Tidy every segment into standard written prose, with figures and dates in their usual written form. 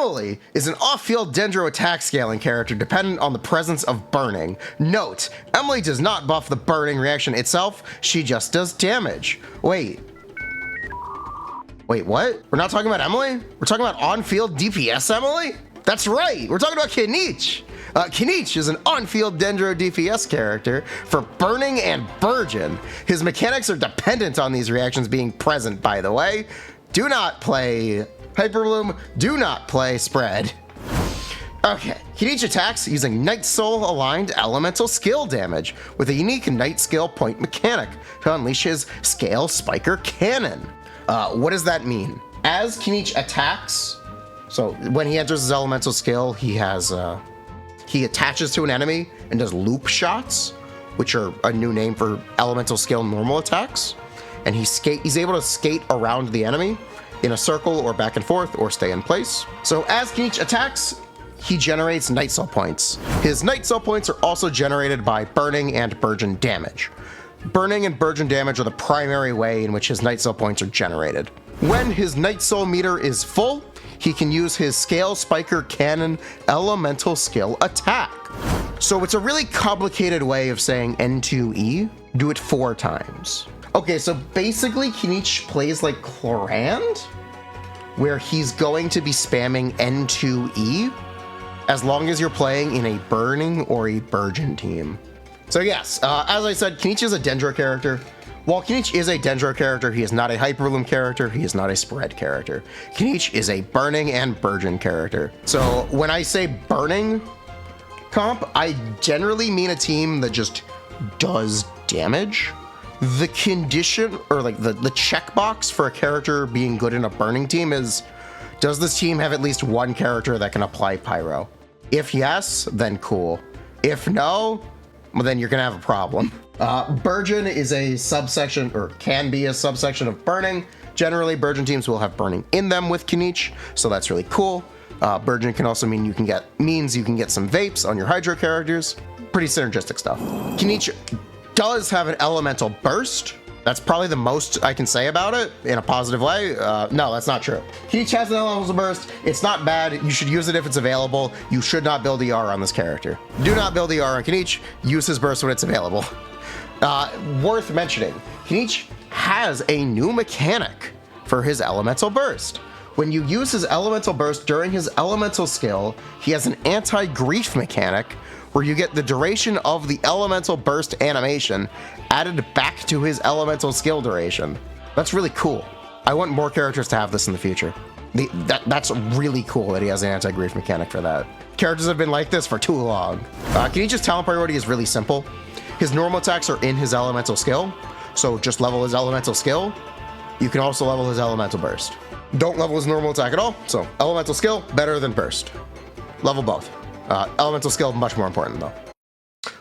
Emily is an off-field Dendro attack scaling character dependent on the presence of burning. Note, Emily does not buff the burning reaction itself, she just does damage. Wait, what? We're not talking about Emily? We're talking about on-field DPS Emily? That's right, we're talking about Kinich. Kinich is an on-field Dendro DPS character for Burning and Burgeon. His mechanics are dependent on these reactions being present, by the way. Do not play Hyperbloom, do not play Spread. Okay, Kinich attacks using Night Soul aligned elemental skill damage with a unique Night Skill point mechanic to unleash his Scale Spiker Cannon. What does that mean? As Kinich attacks, so when he enters his elemental skill, he attaches to an enemy and does loop shots, which are a new name for elemental skill normal attacks. And he's able to skate around the enemy in a circle or back and forth or stay in place. So as Kinich attacks, he generates Night Soul points. His Night Soul points are also generated by Burning and Burgeon damage. Burning and Burgeon damage are the primary way in which his Night Soul points are generated. When his Night Soul meter is full, he can use his Scale Spiker Cannon elemental skill attack. So it's a really complicated way of saying N2E. Do it 4 times. Okay, so basically Kinich plays like Chlorand, where he's going to be spamming N2E as long as you're playing in a Burning or a Burgeon team. So yes, as I said, Kinich is a Dendro character. While Kinich is a Dendro character, he is not a Hyperbloom character, he is not a Spread character. Kinich is a Burning and Burgeon character. So when I say Burning comp, I generally mean a team that just does damage. The condition, or like the checkbox for a character being good in a Burning team is, does this team have at least one character that can apply Pyro? If yes, then cool. If no, well, then you're gonna have a problem. Burgeon is a subsection, or can be a subsection of Burning. Generally, Burgeon teams will have Burning in them with Kinich, so that's really cool. Burgeon can also mean you can get some Vapes on your Hydro characters. Pretty synergistic stuff. Kinich does have an elemental burst. That's probably the most I can say about it in a positive way. No, that's not true. Kinich has an elemental burst. It's not bad. You should use it if it's available. You should not build ER on this character. Do not build ER on Kinich. Use his burst when it's available. Worth mentioning, Kinich has a new mechanic for his elemental burst. When you use his elemental burst during his elemental skill, he has an anti-grief mechanic where you get the duration of the elemental burst animation added back to his elemental skill duration. That's really cool. I want more characters to have this in the future. That's really cool that he has an anti-grief mechanic for that. Characters have been like this for too long. Kinich's talent priority is really simple. His normal attacks are in his elemental skill, so just level his elemental skill. You can also level his elemental burst. Don't level his normal attack at all, so elemental skill, better than burst. Level both. Elemental skill, much more important though.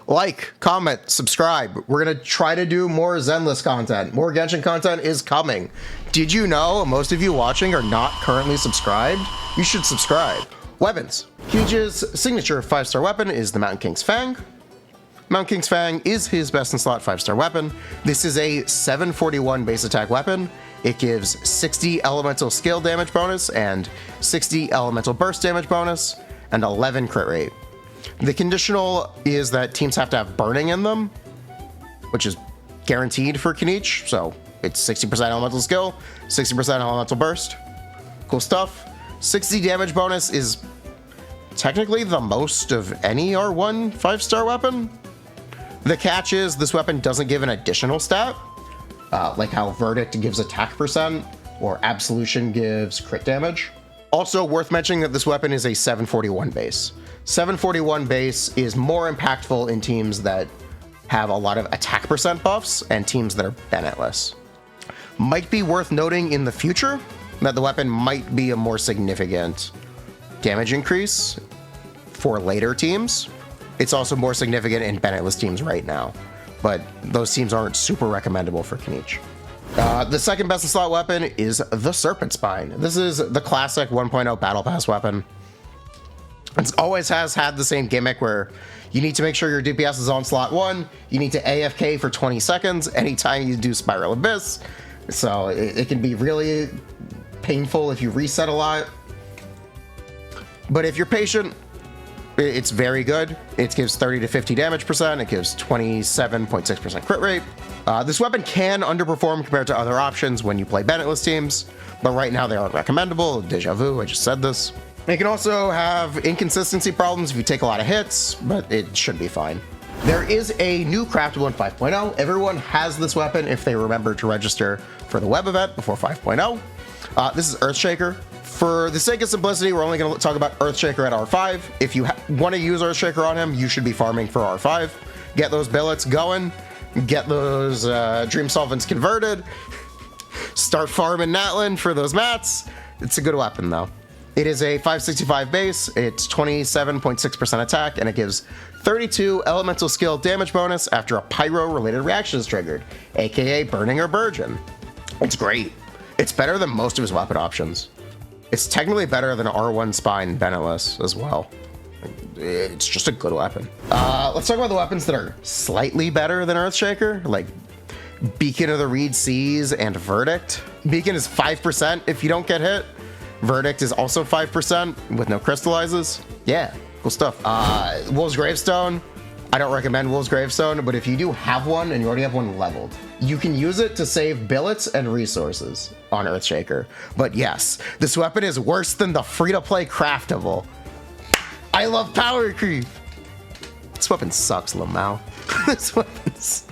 Like, comment, subscribe. We're gonna try to do more Zenless content. More Genshin content is coming. Did you know most of you watching are not currently subscribed? You should subscribe. Weapons. Kinich's signature 5-star weapon is the Mountain King's Fang. Mountain King's Fang is his best in slot 5-star weapon. This is a 741 base attack weapon. It gives 60 elemental skill damage bonus and 60 elemental burst damage bonus and 11 crit rate. The conditional is that teams have to have burning in them, which is guaranteed for Kinich, so it's 60% elemental skill, 60% elemental burst. Cool stuff. 60 damage bonus is technically the most of any R1 5-star weapon. The catch is this weapon doesn't give an additional stat, like how Verdict gives attack percent or Absolution gives crit damage. Also worth mentioning that this weapon is a 741 base. 741 base is more impactful in teams that have a lot of attack percent buffs and teams that are Bennetless. Might be worth noting in the future that the weapon might be a more significant damage increase for later teams. It's also more significant in Bennetless teams right now, but those teams aren't super recommendable for Kinich. The second best in slot weapon is the Serpent Spine. This is the classic 1.0 Battle Pass weapon. It always has had the same gimmick where you need to make sure your DPS is on slot 1, you need to AFK for 20 seconds anytime you do Spiral Abyss, so it can be really painful if you reset a lot. But if you're patient, it's very good. It gives 30 to 50 damage percent. It gives 27.6% crit rate. This weapon can underperform compared to other options when you play Bennetless teams, but right now they aren't recommendable. Deja vu, I just said this. It can also have inconsistency problems if you take a lot of hits, but it should be fine. There is a new craftable in 5.0. Everyone has this weapon if they remember to register for the web event before 5.0. This is Earthshaker. For the sake of simplicity, we're only going to talk about Earthshaker at R5. If you want to use Earthshaker on him, you should be farming for R5. Get those billets going. Get those Dream Solvents converted. Start farming Natlan for those mats. It's a good weapon, though. It is a 565 base. It's 27.6% attack, and it gives 32 elemental skill damage bonus after a pyro-related reaction is triggered, aka burning or burgeon. It's great. It's better than most of his weapon options. It's technically better than R1 Spine Bennetless as well. It's just a good weapon. Let's talk about the weapons that are slightly better than Earthshaker, like Beacon of the Reed Seas and Verdict. Beacon is 5% if you don't get hit. Verdict is also 5% with no crystallizes. Yeah, cool stuff. Wolf's Gravestone. I don't recommend Wolf's Gravestone, but if you do have one and you already have one leveled, you can use it to save billets and resources on Earthshaker. But yes, this weapon is worse than the free-to-play craftable. I love power creep. This weapon sucks, Lamau. This weapon sucks.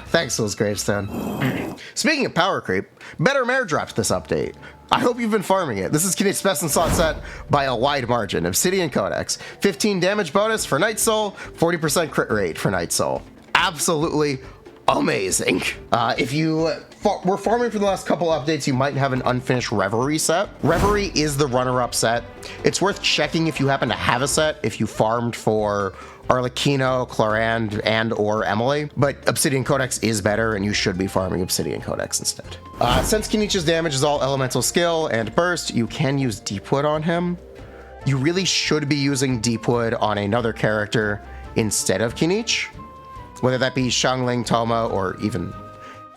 Thanks, Wolf's Gravestone. Speaking of power creep, Better Mare dropped this update. I hope you've been farming it. This is Kinich's best in slot set by a wide margin. Obsidian Codex, 15 damage bonus for Night Soul, 40% crit rate for Night Soul. Absolutely amazing. If you were farming for the last couple updates, you might have an unfinished Reverie set. Reverie is the runner-up set. It's worth checking if you happen to have a set, if you farmed for Arlecchino, Clorand, and or Emily, but Obsidian Codex is better and you should be farming Obsidian Codex instead. Since Kinich's damage is all elemental skill and burst, you can use Deepwood on him. You really should be using Deepwood on another character instead of Kinich, whether that be Xiangling, Toma, or even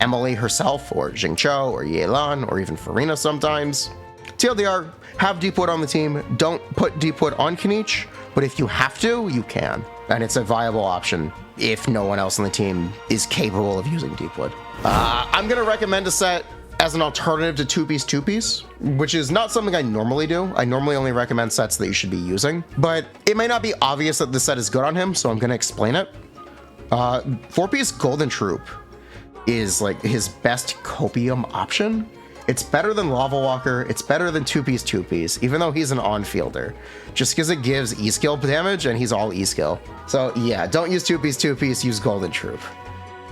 Emily herself, or Jingqiu, or Yelan, or even Farina sometimes. TLDR, have Deepwood on the team. Don't put Deepwood on Kinich, but if you have to, you can. And it's a viable option if no one else on the team is capable of using Deepwood. I'm going to recommend a set as an alternative to two-piece, which is not something I normally do. I normally only recommend sets that you should be using, but it may not be obvious that this set is good on him, so I'm going to explain it. Four-piece Golden Troop is like his best copium option. It's better than Lava Walker, it's better than two-piece, even though he's an on-fielder, just because it gives E-skill damage and he's all E-skill. So yeah, don't use two-piece, use Golden Troop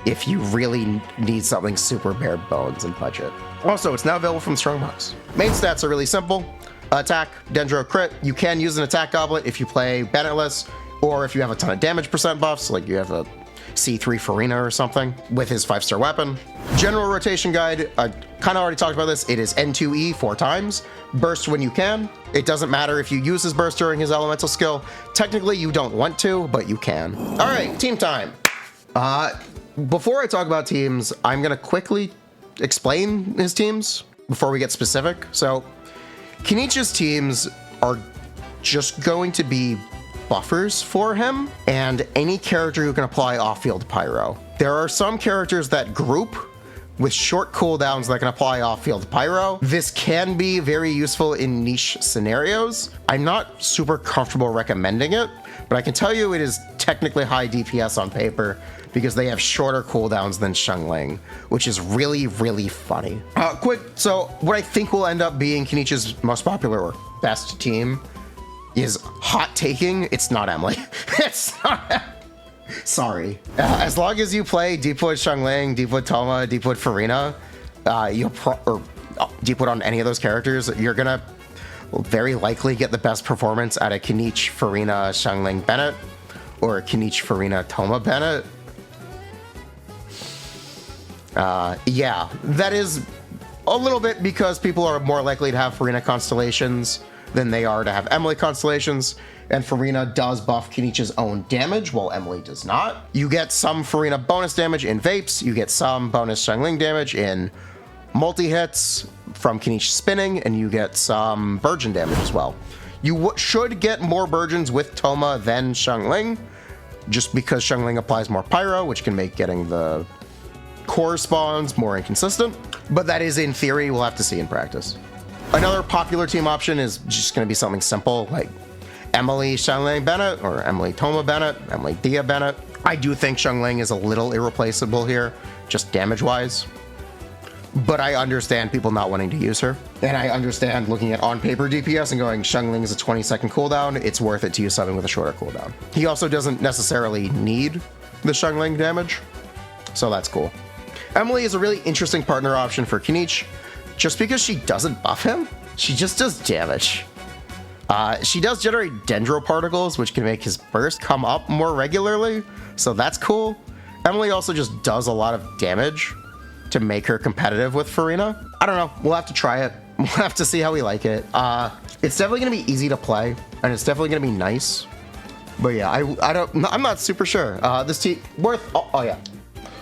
if you really need something super bare bones and budget. Also, it's now available from Strongbox. Main stats are really simple. Attack, Dendro, crit. You can use an attack goblet if you play Bennetless, or if you have a ton of damage percent buffs, like you have a C3 Farina or something with his 5-star weapon. General rotation guide, I kind of already talked about this. It is N2E 4 times. Burst when you can. It doesn't matter if you use his burst during his elemental skill. Technically, you don't want to, but you can. All right, team time. Before I talk about teams, I'm going to quickly explain his teams before we get specific. So, Kinich's teams are just going to be buffers for him and any character who can apply off-field pyro. There are some characters that group with short cooldowns that can apply off-field pyro. This can be very useful in niche scenarios. I'm not super comfortable recommending it, but I can tell you it is technically high DPS on paper because they have shorter cooldowns than Xiangling, which is really, really funny. So what I think will end up being Kinich's most popular or best team is hot taking. It's not Emily. It's not. Sorry. As long as you play Deepwood Xiangling, Deepwood Toma, Deepwood Farina, or Deepwood on any of those characters, you're gonna very likely get the best performance out of Kinich, Farina, Xiangling, Bennett, or Kinich, Farina, Toma, Bennett. Yeah, that is a little bit because people are more likely to have Farina Constellations than they are to have Emily Constellations, and Farina does buff Kinich's own damage, while Emily does not. You get some Farina bonus damage in Vapes, you get some bonus Xiangling damage in multi-hits from Kinich spinning, and you get some Burgeon damage as well. You should get more Burgeons with Toma than Xiangling, just because Xiangling applies more Pyro, which can make getting the core spawns more inconsistent. But that is in theory, we'll have to see in practice. Another popular team option is just going to be something simple like Emily Xiangling Bennett or Emily Toma Bennett, Emily Dia Bennett. I do think Xiangling is a little irreplaceable here, just damage-wise. But I understand people not wanting to use her. And I understand looking at on-paper DPS and going, Xiangling is a 20-second cooldown, it's worth it to use something with a shorter cooldown. He also doesn't necessarily need the Xiangling damage, so that's cool. Emily is a really interesting partner option for Kinich, just because she doesn't buff him, she just does damage. She does generate Dendro particles, which can make his burst come up more regularly, so that's cool. Emily also just does a lot of damage to make her competitive with Furina. I don't know, we'll have to try it. We'll have to see how we like it. It's definitely gonna be easy to play, and it's definitely gonna be nice. But yeah, I'm not super sure. This team, oh yeah.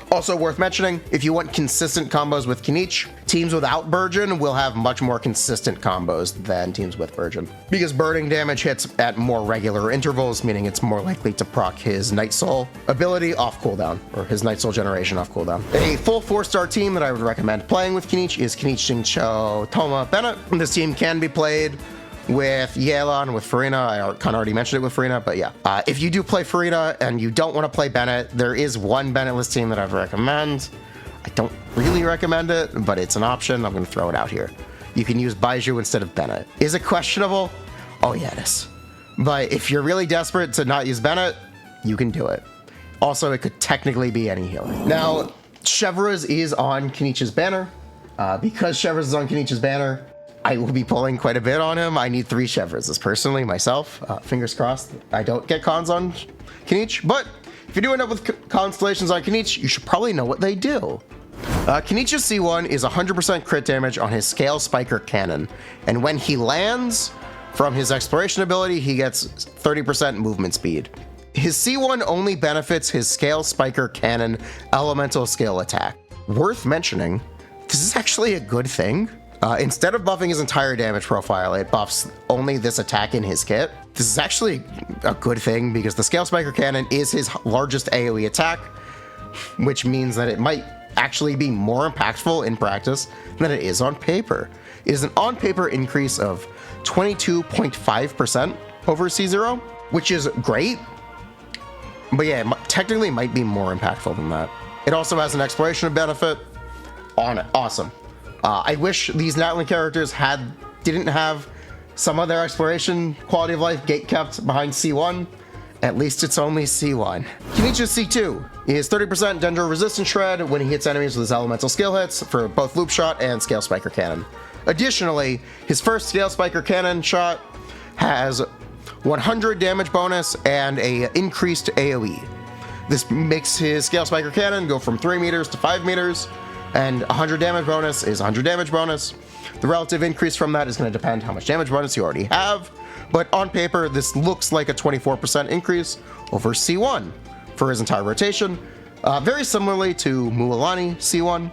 Also worth mentioning, if you want consistent combos with Kinich, teams without Burgeon will have much more consistent combos than teams with Burgeon. Because burning damage hits at more regular intervals, meaning it's more likely to proc his Night Soul ability off cooldown, or his Night Soul generation off cooldown. A full 4-star team that I would recommend playing with Kinich is Kinich Jingcho Toma Bennett. This team can be played with Yelan, with Furina. I kind of already mentioned it with Furina, but yeah. If you do play Furina and you don't want to play Bennett, there is one Bennettless team that I'd recommend. I don't really recommend it, but it's an option. I'm going to throw it out here. You can use Baiju instead of Bennett. Is it questionable? Oh yeah, it is. But if you're really desperate to not use Bennett, you can do it. Also, it could technically be any healer. Now, Chevreuse is on Kinich's banner. Because Chevreuse is on Kinich's banner, I will be pulling quite a bit on him. I need 3 Chevreuses personally, myself. Fingers crossed I don't get cons on Kinich, but if you do end up with Constellations on Kinich, you should probably know what they do. Kinich's C1 is 100% crit damage on his Scale Spiker Cannon, and when he lands from his Exploration ability, he gets 30% movement speed. His C1 only benefits his Scale Spiker Cannon Elemental Skill attack. Worth mentioning, this is actually a good thing. Instead of buffing his entire damage profile, it buffs only this attack in his kit. This is actually a good thing because the Scale Spiker Cannon is his largest AoE attack, which means that it might actually be more impactful in practice than it is on paper. It is an on-paper increase of 22.5% over C0, which is great, but yeah, it technically might be more impactful than that. It also has an exploration benefit on it. Awesome. I wish these Natlan characters didn't have some of their exploration quality of life gate kept behind C1. At least it's only C1. Kinich's C2 is 30% Dendro resistance shred when he hits enemies with his elemental skill hits for both Loop Shot and Scale Spiker Cannon. Additionally, his first Scale Spiker Cannon shot has 100 damage bonus and a increased AoE. This makes his Scale Spiker Cannon go from 3 meters to 5 meters, and 100 damage bonus is 100 damage bonus. The relative increase from that is going to depend how much damage bonus you already have, but on paper, this looks like a 24% increase over C1 for his entire rotation, very similarly to Mualani C1.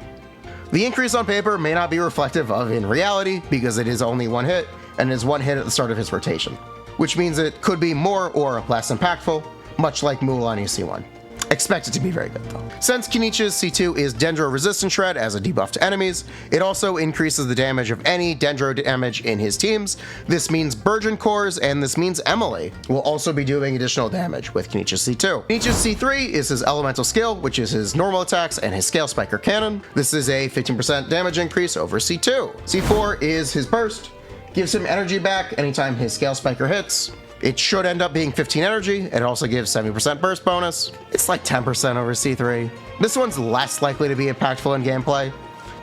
The increase on paper may not be reflective of in reality because it is only one hit, and is one hit at the start of his rotation, which means it could be more or less impactful, much like Mualani C1. Expect it to be very good though. Since Kinich's C2 is Dendro Resistance Shred as a debuff to enemies, it also increases the damage of any Dendro damage in his teams. This means Burgeon Cores, and this means Emily will also be doing additional damage with Kinich's C2. Kinich's C3 is his Elemental Skill, which is his normal attacks and his Scale Spiker Cannon. This is a 15% damage increase over C2. C4 is his Burst, gives him energy back anytime his Scale Spiker hits. It should end up being 15 energy. It also gives 70% burst bonus. It's like 10% over C3. This one's less likely to be impactful in gameplay,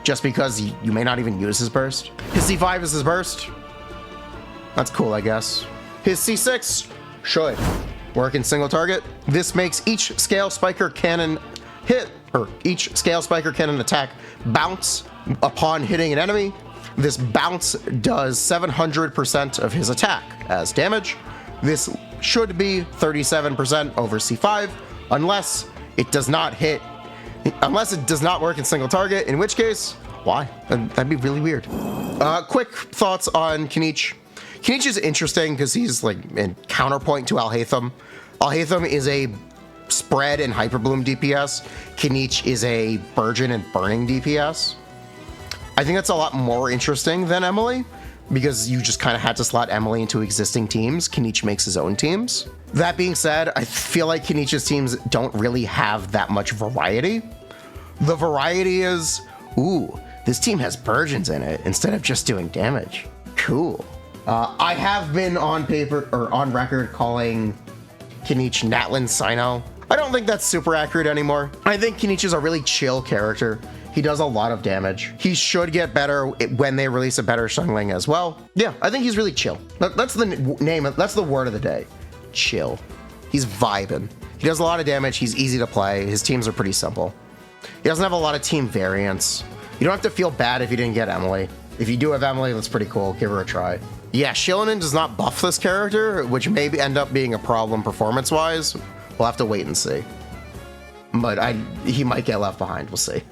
just because you may not even use his burst. His C5 is his burst. That's cool, I guess. His C6 should work in single target. This makes each Scale Spiker Cannon hit, or each Scale Spiker Cannon attack bounce upon hitting an enemy. This bounce does 700% of his attack as damage. This should be 37% over C5, unless it does not work in single target, in which case Why? That'd be really weird. Quick thoughts on Kinich. Kinich is interesting because he's like in counterpoint to Alhaitham. Alhaitham is a spread and hyperbloom DPS. Kinich is a burgeon and burning DPS. I think that's a lot more interesting than Emily because you just kind of had to slot Emily into existing teams. Kinich makes his own teams. That being said, I feel like Kinich's teams don't really have that much variety. The variety is, ooh, this team has burgeons in it instead of just doing damage. Cool. I have been on paper or on record calling Kinich Natlin Sino. I don't think that's super accurate anymore. I think Kinich is a really chill character. He does a lot of damage. He should get better when they release a better Xiangling as well. Yeah, I think he's really chill. That's the name, that's the word of the day. Chill. He's vibing. He does a lot of damage. He's easy to play. His teams are pretty simple. He doesn't have a lot of team variance. You don't have to feel bad if you didn't get Emily. If you do have Emily, that's pretty cool. Give her a try. Yeah, Shilinen does not buff this character, which may end up being a problem performance-wise. We'll have to wait and see. But he might get left behind. We'll see.